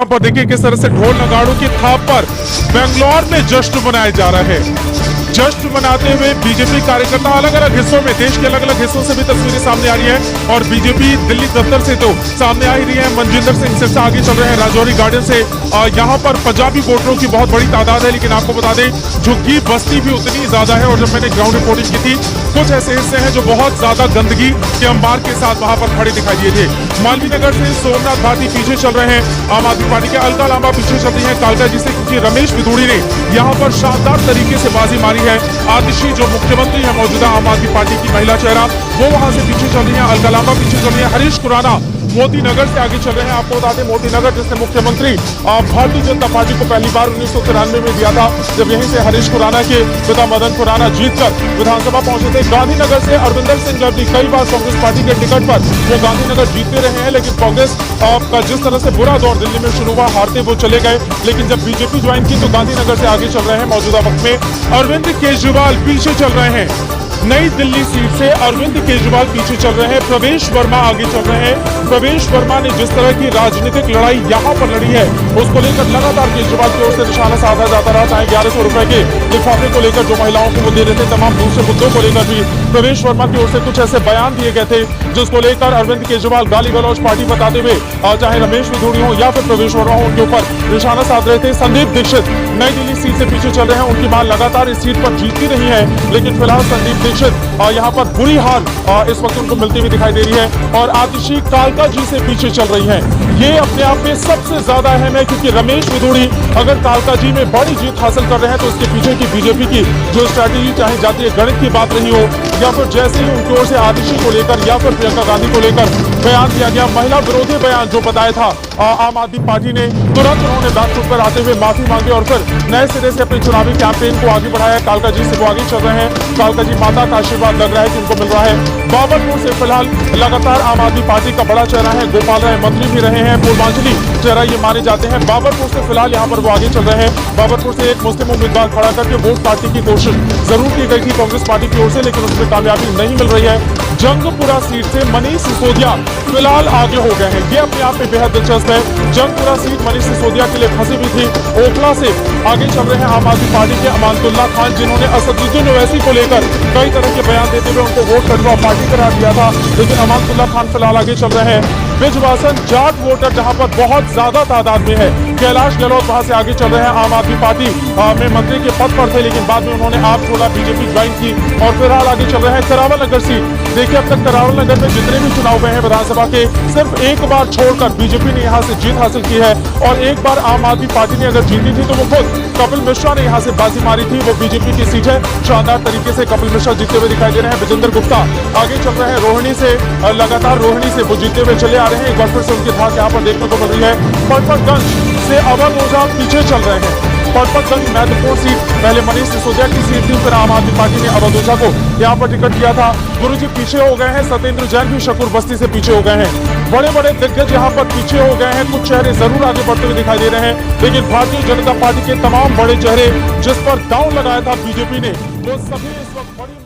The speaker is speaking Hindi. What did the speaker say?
पर देखिए किस तरह से ढोल नगाड़ों की थाप पर बेंगलोर में जश्न मनाया जा रहा है। जश्न मनाते हुए बीजेपी कार्यकर्ता अलग अलग हिस्सों में, देश के अलग अलग हिस्सों से भी तस्वीरें सामने आ रही है और बीजेपी दिल्ली दफ्तर से तो सामने आ ही रही है। मनजिंदर सिंह सिरसा आगे चल रहे हैं राजौरी गार्डन से। यहाँ पर पंजाबी वोटरों की बहुत बड़ी तादाद है, लेकिन आपको बता दें झुग्गी बस्ती भी उतनी ज्यादा है। और जब मैंने ग्राउंड रिपोर्टिंग की थी, कुछ ऐसे हिस्से हैं जो बहुत ज्यादा गंदगी के अंबार के साथ वहां पर खड़े दिखाई दिए थे। मालवीय नगर से सोमनाथ भाटी पीछे चल रहे हैं, आम आदमी पार्टी के अलका लांबा पीछे चल रही है कालका जी से, क्योंकि रमेश विधूड़ी ने यहाँ पर शानदार तरीके से बाजी मारी है। आतिशी जो मुख्यमंत्री है मौजूदा आम आदमी पार्टी की महिला चेहरा, वो वहां से पीछे चल रही है, अलका लांबा पीछे चल रही है। हरीश खुराना मोती नगर से आगे चल रहे हैं। आपको बता दें मोती नगर जिसने मुख्यमंत्री भारतीय जनता पार्टी को पहली बार 1993 में दिया था, जब यहीं से हरीश खुराना के पिता मदन खुराना जीतकर विधानसभा पहुंचे थे। गांधीनगर से अरविंदर सिंह गर्ग कई बार कांग्रेस पार्टी के टिकट पर वो गांधीनगर जीतते रहे हैं, लेकिन कांग्रेस का जिस तरह से बुरा दौर दिल्ली में शुरू हुआ, हारते वो चले गए। लेकिन जब बीजेपी ज्वाइन की तो गांधीनगर से आगे चल रहे हैं। मौजूदा वक्त में अरविंद केजरीवाल पीछे चल रहे हैं। नई दिल्ली सीट से अरविंद केजरीवाल पीछे चल रहे हैं, प्रवेश वर्मा आगे चल रहे हैं। प्रवेश वर्मा ने जिस तरह की राजनीतिक लड़ाई यहां पर लड़ी है, उसको लेकर लगातार केजरीवाल की ओर से निशाना साधा जाता रहा। चाहे 1100 रुपए के लिफाफे को लेकर जो महिलाओं को वो दे रहे थे, तमाम दूसरे मुद्दों को लेकर भी प्रवेश वर्मा की ओर से कुछ ऐसे बयान दिए गए थे जिसको लेकर अरविंद केजरीवाल गाली गलौज पार्टी बताते हुए चाहे रमेश विधूड़ी हो या फिर प्रवेश वर्मा हो, उनके ऊपर निशाना साध रहे थे। संदीप दीक्षित नई दिल्ली सीट से पीछे चल रहे हैं, उनकी मां लगातार इस सीट पर जीतती रही है, लेकिन फिलहाल संदीप यहाँ पर बुरी हाल इस वक्त उनको मिलती हुई दिखाई दे रही है। और आतिशी कालका जी से पीछे चल रही हैं। ये अपने आप में सबसे ज्यादा अहम है, क्योंकि रमेश विधूड़ी अगर कालका जी में बड़ी जीत हासिल कर रहे हैं तो उसके पीछे की बीजेपी की जो स्ट्रैटेजी, चाहे जातीय गणित की बात रही हो या फिर जैसे ही उनकी ओर से आतिशी को लेकर या फिर प्रियंका गांधी को लेकर बयान दिया गया, महिला विरोधी बयान जो बताया था आम आदमी पार्टी ने, तुरंत उन्होंने बैक फुट पर आते हुए माफी मांगी और फिर नए सिरे से अपने चुनावी कैंपेन को आगे बढ़ाया। कालका जी से वो आगे चल रहे हैं। कालका जी माता का आशीर्वाद लग रहा है कि उनको मिल रहा है। बाबरपुर से फिलहाल लगातार आम आदमी पार्टी का बड़ा चेहरा है, गोपाल राय मंत्री भी रहे हैं, पूर्वांचली चेहरा ये माने जाते हैं। बाबरपुर से फिलहाल यहाँ पर वो आगे चल रहे हैं। बाबरपुर से एक मुस्लिम उम्मीदवार खड़ा करके वोट पार्टी की कोशिश जरूर की गई थी कांग्रेस पार्टी की ओर से, लेकिन उसमें कामयाबी नहीं मिल रही है। जंगपुरा सीट से मनीष सिसोदिया फिलहाल आगे हो गए हैं, ये अपने आप में बेहद दिलचस्प है। जंगपुरा सीट मनीष सिसोदिया के लिए फंसी हुई थी। ओखला से आगे चल रहे हैं आम आदमी पार्टी के अमानतुल्लाह खान, जिन्होंने असदुद्दीन ओवैसी को लेकर कई तरह के बयान देते हुए उनको वोट कटवा पार्टी करार दिया था, लेकिन अमानतुल्लाह खान फिलहाल आगे चल रहे हैं। बिजवासन जाट वोटर जहां पर बहुत ज्यादा तादाद में है, कैलाश गहलोत वहां से आगे चल रहे हैं। आम आदमी पार्टी में मंत्री के पद पर थे, लेकिन बाद में उन्होंने आप छोड़ा, बीजेपी ज्वाइन की और फिलहाल आगे चल रहे हैं। करावल नगर सीट, देखिए अब तक करावल नगर में जितने भी चुनाव हुए हैं विधानसभा के, सिर्फ एक बार छोड़कर बीजेपी ने यहाँ से जीत हासिल की है। और एक बार आम आदमी पार्टी ने अगर जीती थी तो वो खुद कपिल मिश्रा ने यहाँ से बाजी मारी थी, वो बीजेपी की सीट है। शानदार तरीके से कपिल मिश्रा जीतते हुए दिखाई दे रहे हैं। विजेंद्र गुप्ता आगे चल रहे हैं। रोहिणी से लगातार रोहिणी से वो जीतते हुए चले आ रहे हैं। एक बार फिर से उनकी धाक यहाँ पर देखने को मिल रही है। परपतगंज से अवध ओझा पीछे चल रहे हैं। परपतगंज महत्वपूर्ण सीट, पहले मनीष सिसोदिया की सीट थी, फिर आम आदमी पार्टी ने अवध ओझा को यहाँ पर टिकट दिया था। गुरुजी पीछे हो गए हैं। सत्येंद्र जैन भी शकूर बस्ती से पीछे हो गए हैं। बड़े बड़े दिग्गज यहाँ पर पीछे हो गए हैं। कुछ चेहरे जरूर आगे बढ़ते हुए दिखाई दे रहे हैं, लेकिन भारतीय जनता पार्टी के तमाम बड़े चेहरे जिस पर दांव लगाया था बीजेपी ने, वो सभी इस वक्त बड़ी